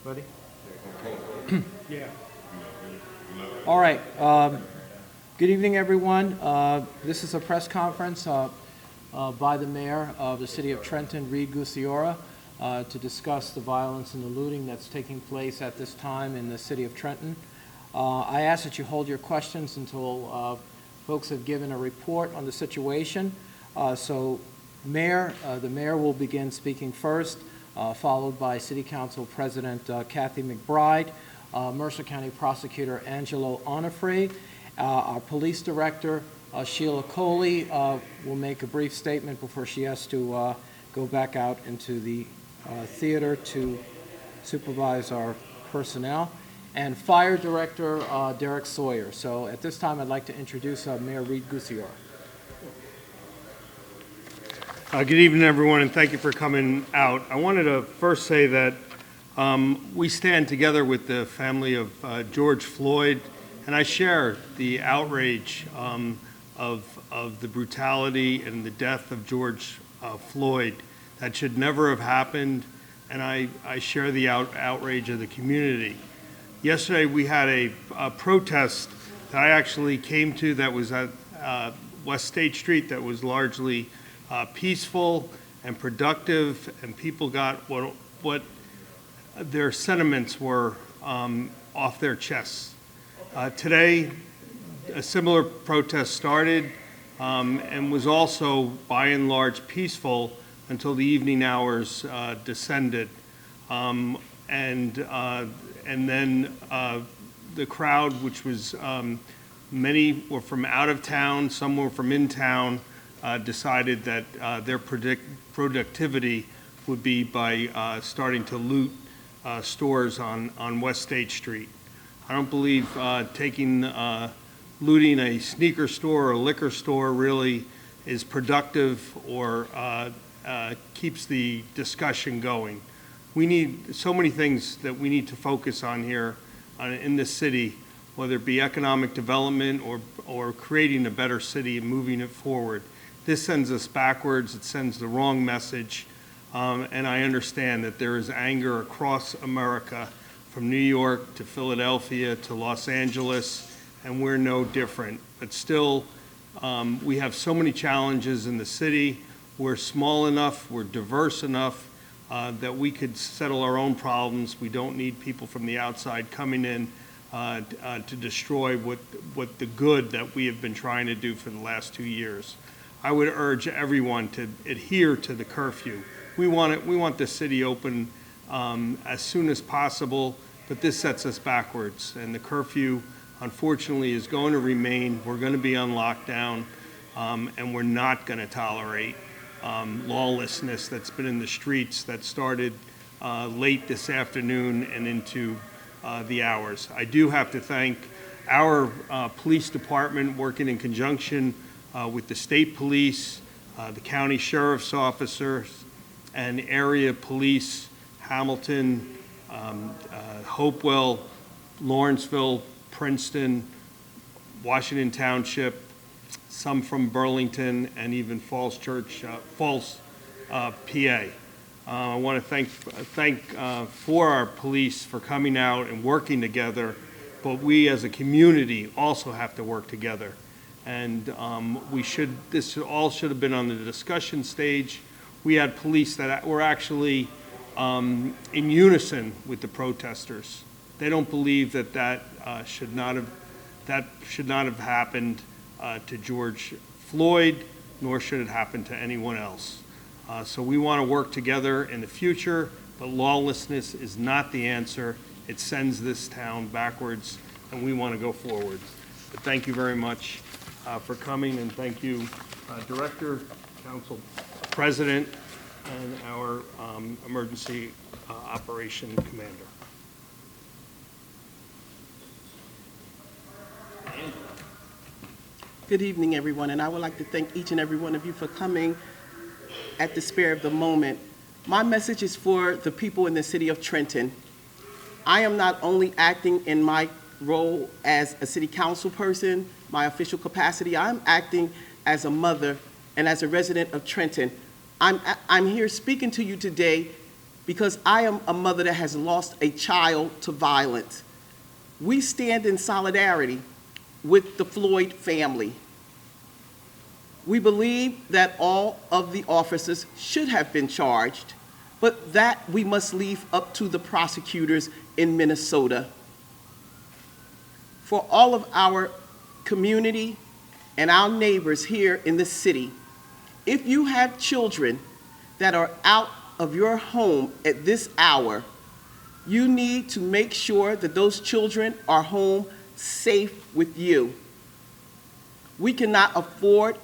Ready? Yeah. All right. Good evening, everyone. This is a press conference by the mayor of the city of Trenton, Reed Gusciora, to discuss the violence and the looting that's taking place at this time in the city of Trenton. I ask that you hold your questions until folks have given a report on the situation. The mayor will begin speaking first, followed by City Council President Kathy McBride, Mercer County Prosecutor Angelo Onofre. Our Police Director, Sheila Coley, will make a brief statement before she has to go back out into the theater to supervise our personnel, and Fire Director Derek Sawyer. So at this time, I'd like to introduce Mayor Reed Gusciora. Good evening, everyone, and thank you for coming out. I wanted to first say that we stand together with the family of George Floyd, and I share the outrage of the brutality and the death of George Floyd. That should never have happened, and I share the outrage of the community. Yesterday, we had a protest that I actually came to that was at West State Street that was largely peaceful and productive, and people got what their sentiments were off their chests. Today, a similar protest started and was also by and large peaceful until the evening hours descended. And then the crowd, which was many were from out of town, some were from in town, decided that their productivity would be by starting to loot stores on West State Street. I don't believe looting a sneaker store or a liquor store really is productive or keeps the discussion going. We need so many things that we need to focus on here in this city, whether it be economic development or creating a better city and moving it forward. This sends us backwards. It sends the wrong message. And I understand that there is anger across America, from New York to Philadelphia to Los Angeles, and we're no different. But still, we have so many challenges in the city. We're small enough, we're diverse enough that we could settle our own problems. We don't need people from the outside coming in to destroy what the good that we have been trying to do for the last 2 years. I would urge everyone to adhere to the curfew. We want the city open as soon as possible, but this sets us backwards. And the curfew, unfortunately, is going to remain. We're going to be on lockdown, and we're not going to tolerate lawlessness that's been in the streets that started late this afternoon and into the hours. I do have to thank our police department, working in conjunction with the state police, the county sheriff's officers, and area police, Hamilton, Hopewell, Lawrenceville, Princeton, Washington Township, some from Burlington, and even Falls PA. I want to thank for our police for coming out and working together, but we as a community also have to work together. And this all should have been on the discussion stage. We had police that were actually in unison with the protesters. They don't believe that should not have happened to George Floyd, nor should it happen to anyone else. So we want to work together in the future, but lawlessness is not the answer. It sends this town backwards, and we want to go forward. But thank you very much for coming, and thank you, Director, Council President, and our Emergency Operation Commander. Good evening, everyone, and I would like to thank each and every one of you for coming at the spur of the moment. My message is for the people in the city of Trenton. I am not only acting in my role as a city council person, my official capacity, I'm acting as a mother and as a resident of Trenton. I'm here speaking to you today because I am a mother that has lost a child to violence. We stand in solidarity with the Floyd family. We believe that all of the officers should have been charged, but that we must leave up to the prosecutors in Minnesota. For all of our community and our neighbors here in the city, if you have children that are out of your home at this hour, you need to make sure that those children are home safe with you. We cannot afford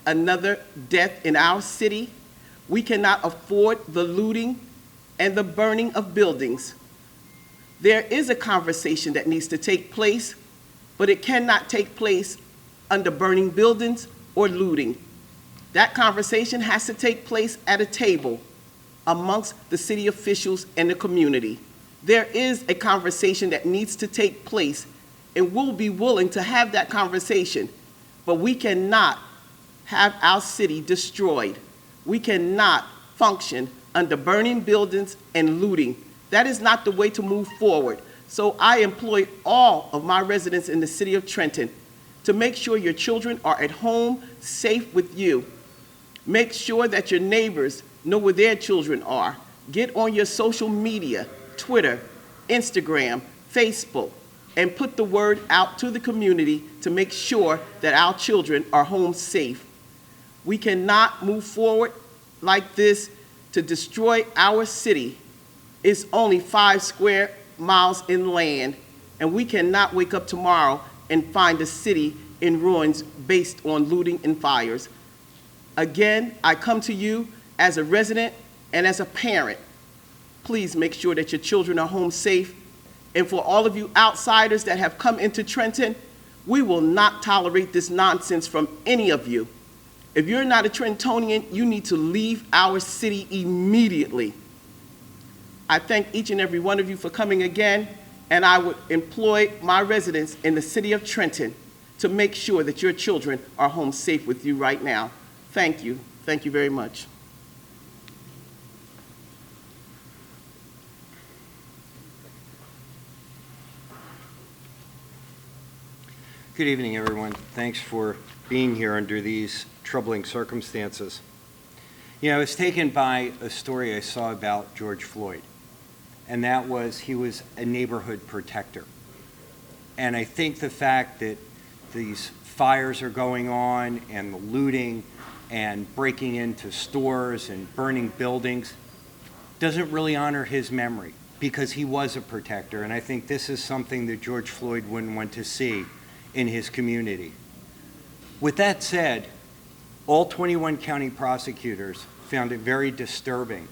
another death in our city. We cannot afford the looting and the burning of buildings. There is a conversation that needs to take place, but it cannot take place under burning buildings or looting. That conversation has to take place at a table amongst the city officials and the community. There is a conversation that needs to take place, and we'll be willing to have that conversation, but we cannot have our city destroyed. We cannot function under burning buildings and looting. That is not the way to move forward. So I employ all of my residents in the city of Trenton to make sure your children are at home safe with you. Make sure that your neighbors know where their children are. Get on your social media, Twitter, Instagram, Facebook, and put the word out to the community to make sure that our children are home safe. We cannot move forward like this to destroy our city. It's only 5 square miles in land, and we cannot wake up tomorrow and find a city in ruins based on looting and fires. Again, I come to you as a resident and as a parent. Please make sure that your children are home safe. And for all of you outsiders that have come into Trenton, we will not tolerate this nonsense from any of you. If you're not a Trentonian, you need to leave our city immediately. I thank each and every one of you for coming again, and I would employ my residents in the city of Trenton to make sure that your children are home safe with you right now. Thank you. Thank you very much. Good evening, everyone. Thanks for being here under these troubling circumstances. You know, I was taken by a story I saw about George Floyd, and that was he was a neighborhood protector. And I think the fact that these fires are going on and the looting and breaking into stores and burning buildings doesn't really honor his memory, because he was a protector. And I think this is something that George Floyd wouldn't want to see in his community. With that said, all 21 county prosecutors found it very disturbing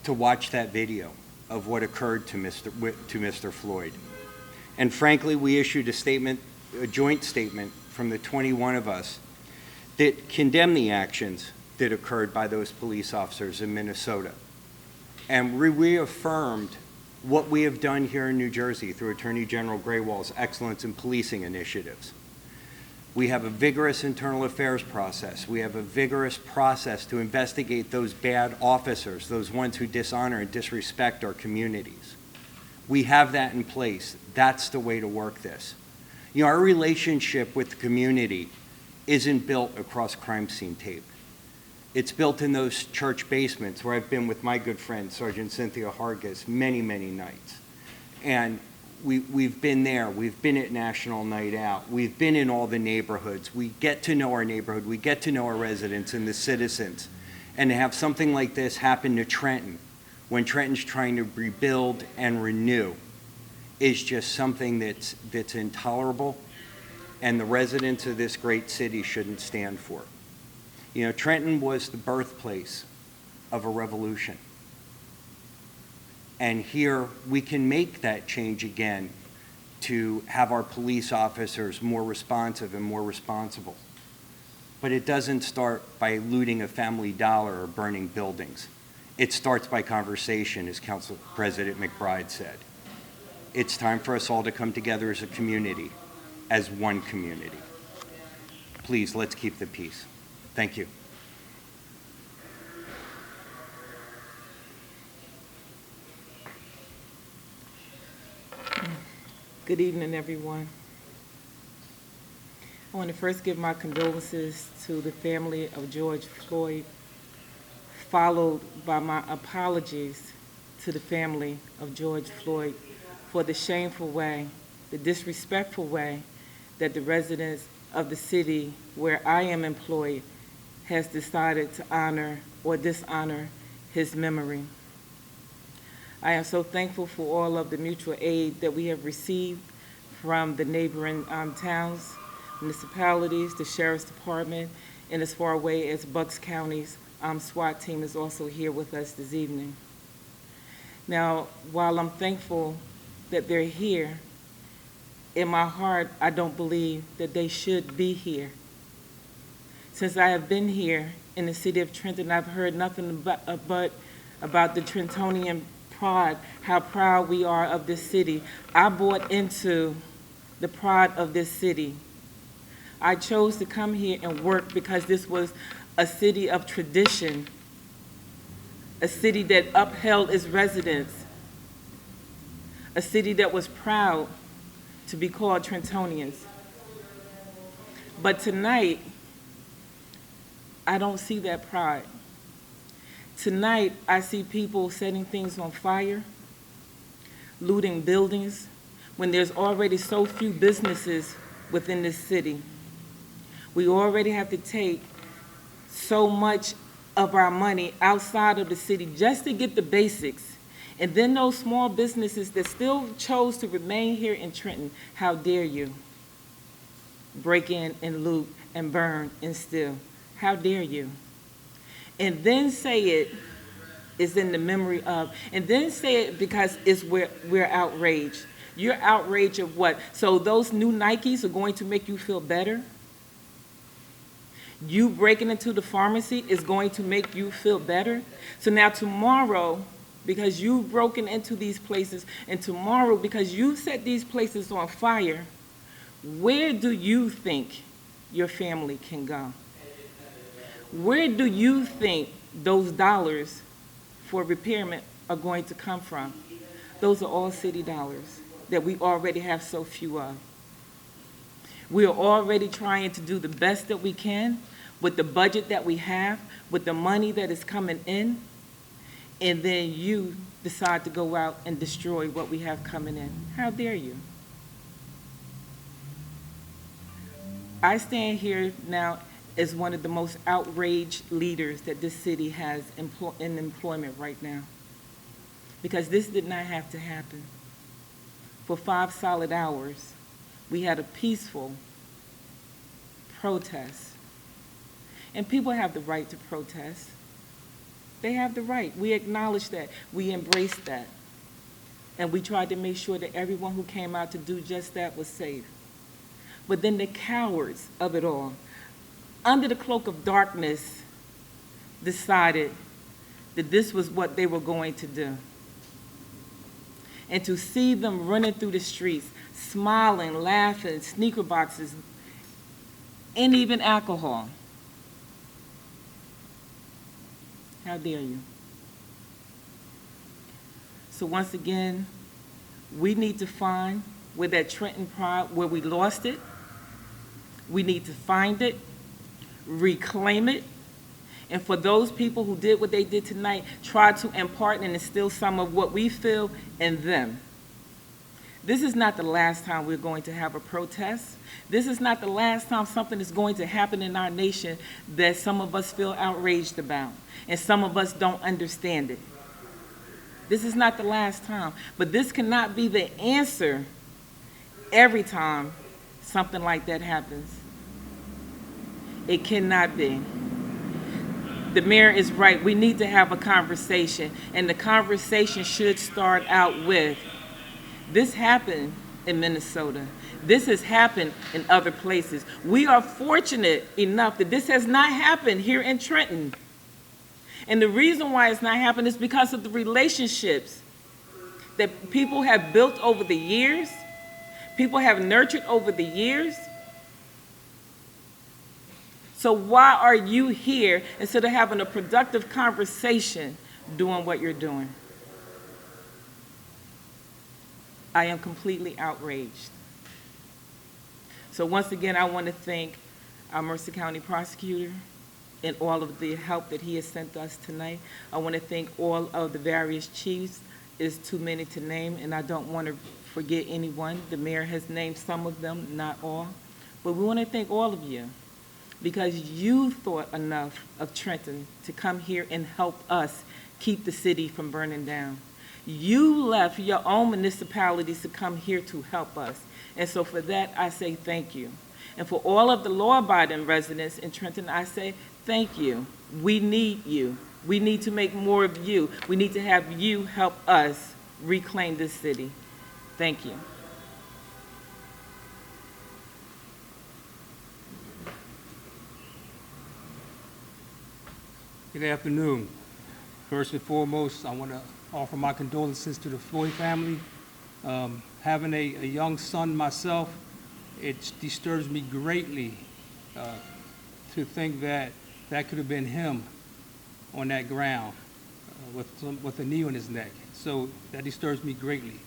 to watch that video of what occurred to Mr. Floyd. And frankly, we issued a joint statement from the 21 of us that condemned the actions that occurred by those police officers in Minnesota. And we reaffirmed what we have done here in New Jersey through Attorney General Graywall's Excellence in Policing initiatives. We have a vigorous internal affairs process. We have a vigorous process to investigate those bad officers, those ones who dishonor and disrespect our communities. We have that in place. That's the way to work this. You know, our relationship with the community isn't built across crime scene tape. It's built in those church basements where I've been with my good friend, Sergeant Cynthia Hargis, many, many nights. And we've been there. We've been at National Night Out. We've been in all the neighborhoods. We get to know our neighborhood. We get to know our residents and the citizens. And to have something like this happen to Trenton, when Trenton's trying to rebuild and renew, is just something that's intolerable, and the residents of this great city shouldn't stand for. You know, Trenton was the birthplace of a revolution. And here we can make that change again to have our police officers more responsive and more responsible. But it doesn't start by looting a Family Dollar or burning buildings. It starts by conversation, as Council President McBride said. It's time for us all to come together as a community, as one community. Please, let's keep the peace. Thank you. Good evening, everyone. I want to first give my condolences to the family of George Floyd, followed by my apologies to the family of George Floyd for the shameful way, the disrespectful way that the residents of the city where I am employed has decided to honor or dishonor his memory. I am so thankful for all of the mutual aid that we have received from the neighboring towns, municipalities, the Sheriff's Department, and as far away as Bucks County's SWAT team is also here with us this evening. Now, while I'm thankful that they're here, in my heart, I don't believe that they should be here. Since I have been here in the city of Trenton, I've heard nothing but about the Trentonian pride, how proud we are of this city. I bought into the pride of this city. I chose to come here and work because this was a city of tradition, a city that upheld its residents, a city that was proud to be called Trentonians. But tonight, I don't see that pride. Tonight, I see people setting things on fire, looting buildings, when there's already so few businesses within this city. We already have to take so much of our money outside of the city just to get the basics. And then those small businesses that still chose to remain here in Trenton, how dare you break in and loot and burn and steal? How dare you? And then say it is in the memory of, and then say it because we're outraged. You're outraged of what? So those new Nikes are going to make you feel better? You breaking into the pharmacy is going to make you feel better? So now tomorrow, because you've broken into these places, and tomorrow, because you set these places on fire, where do you think your family can go? Where do you think those dollars for repairment are going to come from? Those are all city dollars that we already have so few of. We are already trying to do the best that we can with the budget that we have, with the money that is coming in, and then you decide to go out and destroy what we have coming in. How dare you? I stand here now as one of the most outraged leaders that this city has in employment right now, because this did not have to happen. For 5 solid hours, we had a peaceful protest. And people have the right to protest. They have the right. We acknowledge that. We embrace that. And we tried to make sure that everyone who came out to do just that was safe. But then the cowards of it all, under the cloak of darkness, decided that this was what they were going to do. And to see them running through the streets, smiling, laughing, sneaker boxes, and even alcohol. How dare you? So once again, we need to find where that Trenton pride, where we lost it. We need to find it, reclaim it, and for those people who did what they did tonight, try to impart and instill some of what we feel in them. This is not the last time we're going to have a protest. This is not the last time something is going to happen in our nation that some of us feel outraged about, and some of us don't understand it. This is not the last time, but this cannot be the answer every time something like that happens. It cannot be. The mayor is right. We need to have a conversation, and the conversation should start out with, this happened in Minnesota. This has happened in other places. We are fortunate enough that this has not happened here in Trenton. And the reason why it's not happened is because of the relationships that people have built over the years, people have nurtured over the years. So why are you here instead of having a productive conversation doing what you're doing? I am completely outraged. So once again, I want to thank our Mercer County Prosecutor and all of the help that he has sent us tonight. I want to thank all of the various chiefs. It's too many to name, and I don't want to forget anyone. The mayor has named some of them, not all. But we want to thank all of you because you thought enough of Trenton to come here and help us keep the city from burning down. You left your own municipalities to come here to help us. And so for that, I say thank you. And for all of the law-abiding residents in Trenton, I say thank you. We need you. We need to make more of you. We need to have you help us reclaim this city. Thank you. Good afternoon. First and foremost, I want to offer my condolences to the Floyd family. Having a young son myself, it disturbs me greatly to think that that could have been him on that ground with a knee on his neck. So that disturbs me greatly.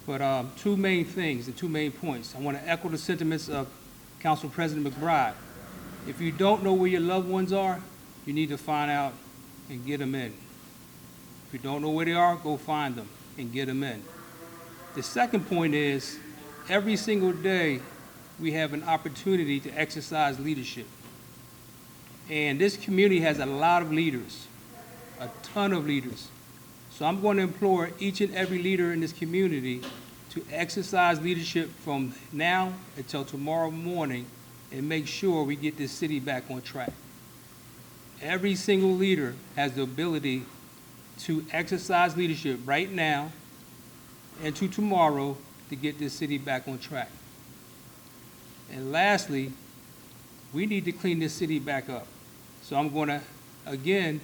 But two main things and two main points. I want to echo the sentiments of Council President McBride. If you don't know where your loved ones are, you need to find out and get them in. If you don't know where they are, go find them and get them in. The second point is, every single day we have an opportunity to exercise leadership. And this community has a lot of leaders, a ton of leaders. So I'm going to implore each and every leader in this community to exercise leadership from now until tomorrow morning and make sure we get this city back on track. Every single leader has the ability to exercise leadership right now and to tomorrow to get this city back on track. And lastly, we need to clean this city back up. So I'm going to, again,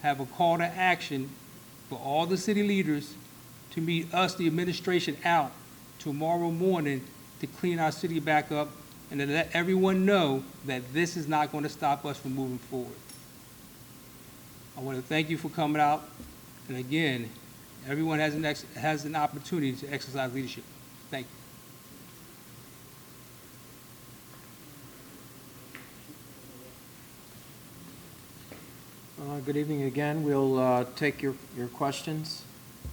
have a call to action for all the city leaders to meet us, the administration, out tomorrow morning to clean our city back up and to let everyone know that this is not going to stop us from moving forward. I want to thank you for coming out. And again, everyone has an opportunity to exercise leadership. Thank you. Good evening again. We'll take your questions.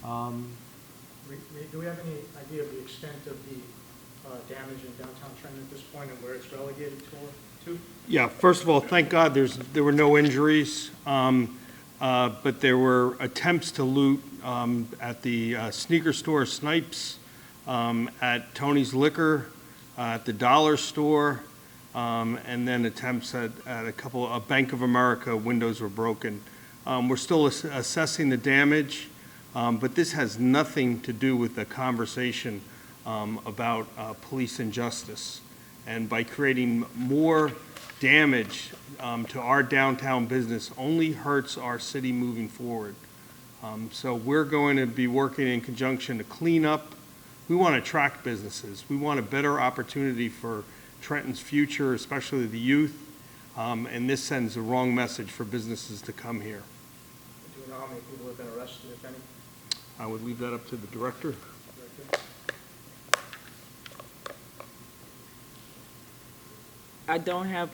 Do we have any idea of the extent of the damage in downtown Trenton at this point and where it's relegated to? Yeah, first of all, thank God there were no injuries, but there were attempts to loot at the sneaker store Snipes, at Tony's Liquor, at the Dollar Store, and then attempts at a Bank of America windows were broken. We're still assessing the damage, but this has nothing to do with the conversation about police injustice. And by creating more damage to our downtown business only hurts our city moving forward. So we're going to be working in conjunction to clean up. We want to attract businesses. We want a better opportunity for Trenton's future, especially the youth, and this sends the wrong message for businesses to come here. Do we know how many people have been arrested, if any? I would leave that up to the director. I don't have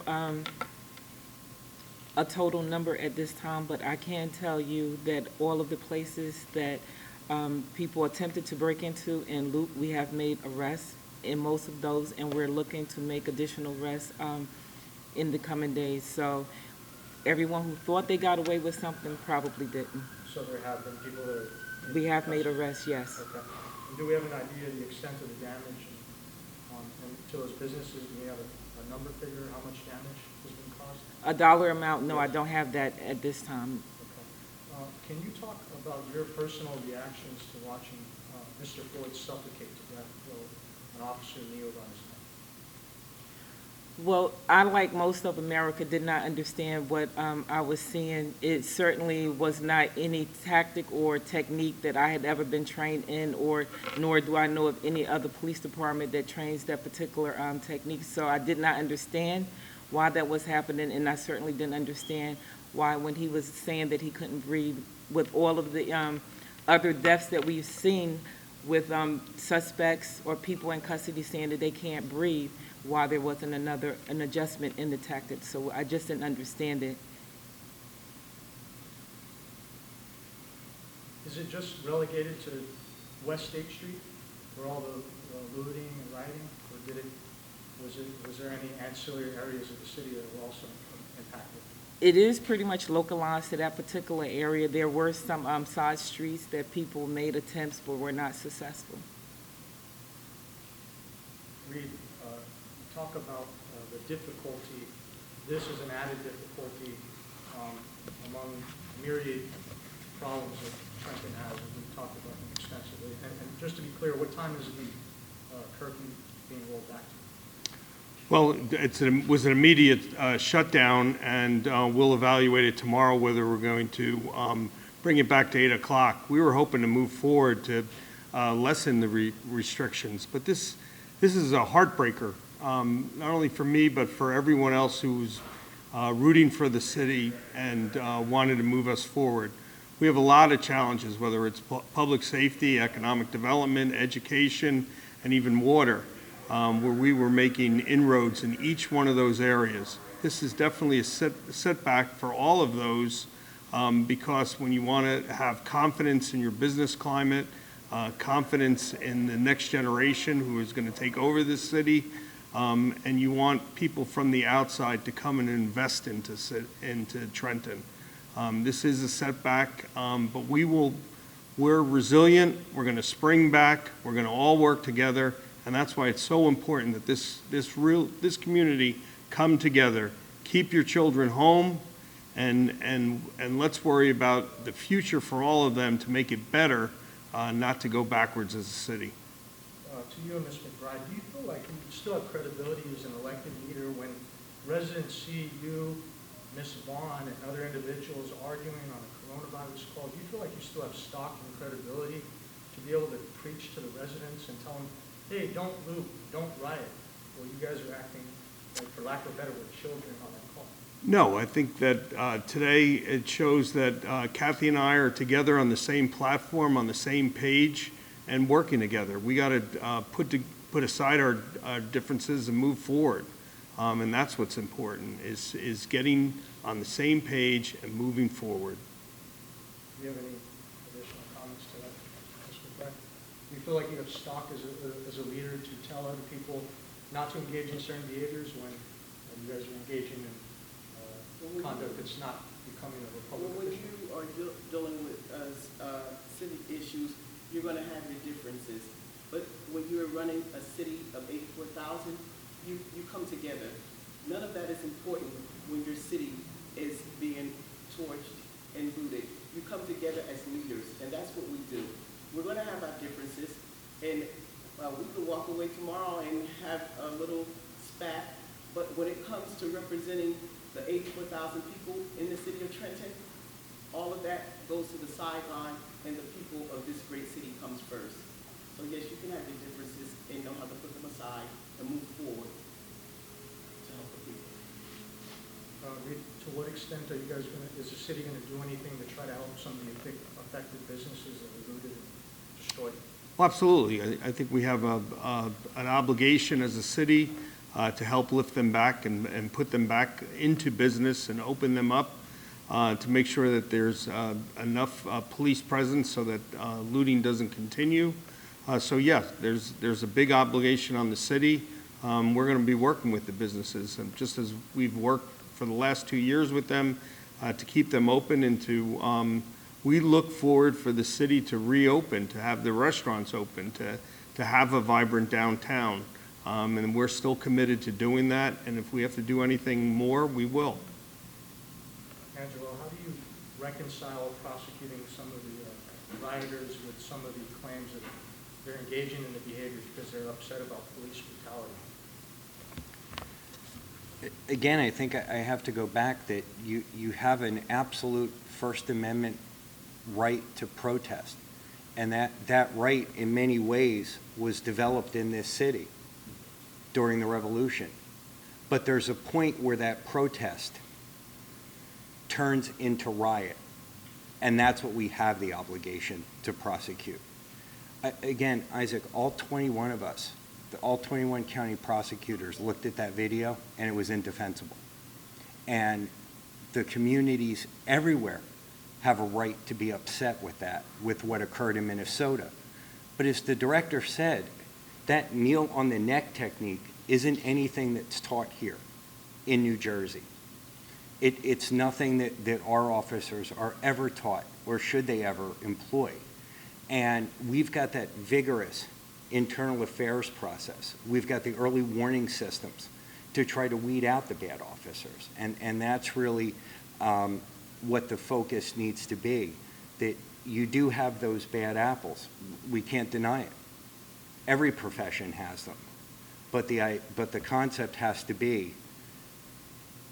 a total number at this time, but I can tell you that all of the places that people attempted to break into and loot, we have made arrests in most of those, and we're looking to make additional arrests in the coming days. So everyone who thought they got away with something probably didn't. So there have been people that are... We have made arrests, yes. Okay. And do we have an idea of the extent of the damage to those businesses? Do we have a number figure, how much damage has been caused? A dollar amount, no, I don't have that at this time. Okay. Can you talk about your personal reactions to watching Mr. Floyd suffocate to death while an officer kneeled on his neck? Well, I, like most of America, did not understand what I was seeing. It certainly was not any tactic or technique that I had ever been trained in, nor do I know of any other police department that trains that particular technique. So I did not understand why that was happening, and I certainly didn't understand why, when he was saying that he couldn't breathe, with all of the other deaths that we've seen, with suspects or people in custody saying that they can't breathe while there wasn't an adjustment in the tactics. So I just didn't understand it. Is it just relegated to West State Street for all the looting and rioting? Or was there any ancillary areas of the city that were also impacted? It is pretty much localized to that particular area. There were some side streets that people made attempts but were not successful. Reed, you talk about the difficulty. This is an added difficulty among myriad problems that Trenton has, and we've talked about them extensively. And just to be clear, what time is the curfew being rolled back to? Well, it was an immediate shutdown, and we'll evaluate it tomorrow whether we're going to bring it back to 8 o'clock. We were hoping to move forward to lessen the restrictions, but this is a heartbreaker, not only for me, but for everyone else who's rooting for the city and wanted to move us forward. We have a lot of challenges, whether it's public safety, economic development, education, and even water, where we were making inroads in each one of those areas. This is definitely a setback for all of those, because when you want to have confidence in your business climate, confidence in the next generation who is going to take over this city, and you want people from the outside to come and invest into Trenton. This is a setback, but we're resilient, we're going to spring back, we're going to all work together, and that's why it's so important that this community come together. Keep your children home, and let's worry about the future for all of them to make it better, not to go backwards as a city. To you, Ms. McBride, do you feel like you still have credibility as an elected leader when residents see you, Ms. Vaughn, and other individuals arguing on a coronavirus call? Do you feel like you still have stock and credibility to be able to preach to the residents and tell them, hey, don't loot, don't riot? Well, you guys are acting, like, for lack of a better word, children on that call. No, I think that today it shows that Kathy and I are together on the same platform, on the same page, and working together. We got to put aside our differences and move forward, and that's what's important, is getting on the same page and moving forward. Do you have any additional comments to that, Ms. McBride? Do you feel like you have stock as a leader to tell other people not to engage in certain behaviors when you guys are engaging in conduct that's not becoming of a public When official? you are dealing with city issues, you're going to have your differences. But when you're running a city of 84,000, you come together. None of that is important when your city is being torched and looted. You come together as leaders, and that's what we do. We're going to have our differences, and we could walk away tomorrow and have a little spat, but when it comes to representing the 84,000 people in the city of Trenton, all of that goes to the sideline, and the people of this great city comes first. So yes, you can have your differences and know how to put them aside and move forward to help the people. To what extent are you guys is the city going to do anything to try to help some of the affected businesses that were looted and destroyed? Well, absolutely. I think we have an obligation as a city to help lift them back and put them back into business and open them up, to make sure that there's enough police presence so that looting doesn't continue. So yes, there's a big obligation on the city. We're going to be working with the businesses, and just as we've worked for the last 2 years with them to keep them open, and we look forward for the city to reopen, to have the restaurants open, to have a vibrant downtown. And we're still committed to doing that, and if we have to do anything more, we will. Angelo, how do you reconcile prosecuting some of the rioters with some of the claims that they're engaging in the behaviors because they're upset about police brutality? Again, I think I have to go back that you have an absolute First Amendment right to protest, and that right in many ways was developed in this city during the revolution. But there's a point where that protest turns into riot, and that's what we have the obligation to prosecute. Again, Isaac, all 21 of us, all 21 county prosecutors looked at that video, and it was indefensible. And the communities everywhere have a right to be upset with that, with what occurred in Minnesota. But as the director said, that kneel on the neck technique isn't anything that's taught here in New Jersey. It's nothing that our officers are ever taught, or should they ever employ. And we've got that vigorous internal affairs process. We've got the early warning systems to try to weed out the bad officers. And that's really what the focus needs to be, that you do have those bad apples. We can't deny it. Every profession has them. But the concept has to be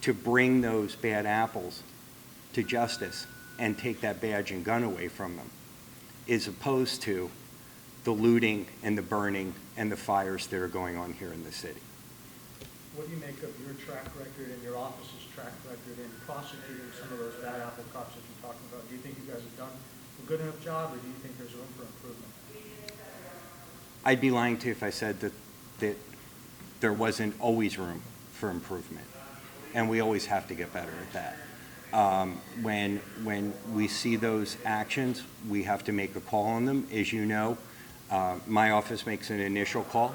to bring those bad apples to justice and take that badge and gun away from them, as opposed to the looting and the burning and the fires that are going on here in the city. What do you make of your track record and your office's track record in prosecuting some of those bad apple cops that you're talking about? Do you think you guys have done a good enough job, or do you think there's room for improvement? I'd be lying to you if I said that there wasn't always room for improvement, and we always have to get better at that. When we see those actions, we have to make a call on them. As you know, my office makes an initial call.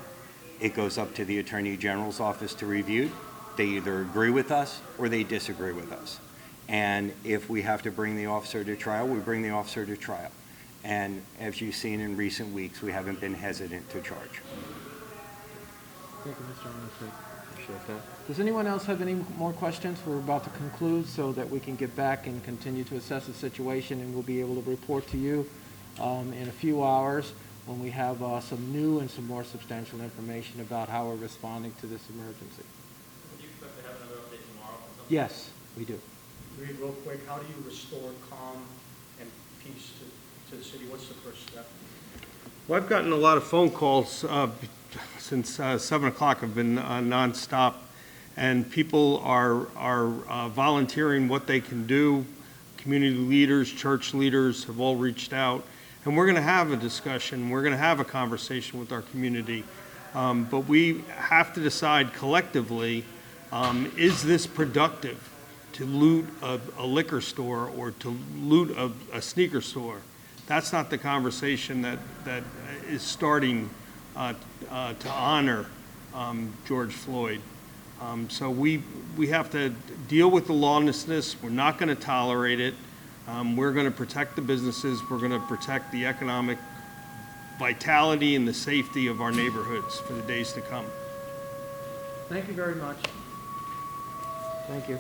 It goes up to the Attorney General's office to review. They either agree with us or they disagree with us. And if we have to bring the officer to trial, we bring the officer to trial. And as you've seen in recent weeks, we haven't been hesitant to charge. Thank you, Mr. Minister. Appreciate that. Does anyone else have any more questions? We're about to conclude so that we can get back and continue to assess the situation, and we'll be able to report to you in a few hours when we have some new and some more substantial information about how we're responding to this emergency. Would you expect to have another update tomorrow? Yes, we do. Reed, real quick, how do you restore calm and peace to the city? What's the first step? Well, I've gotten a lot of phone calls since 7 o'clock. I've been nonstop, and people are volunteering what they can do. Community leaders, church leaders have all reached out, and we're going to have a discussion. We're going to have a conversation with our community, but we have to decide collectively, is this productive to loot a liquor store or to loot a sneaker store? That's not the conversation that is starting to honor George Floyd. So we have to deal with the lawlessness. We're not going to tolerate it. We're going to protect the businesses. We're going to protect the economic vitality and the safety of our neighborhoods for the days to come. Thank you very much. Thank you.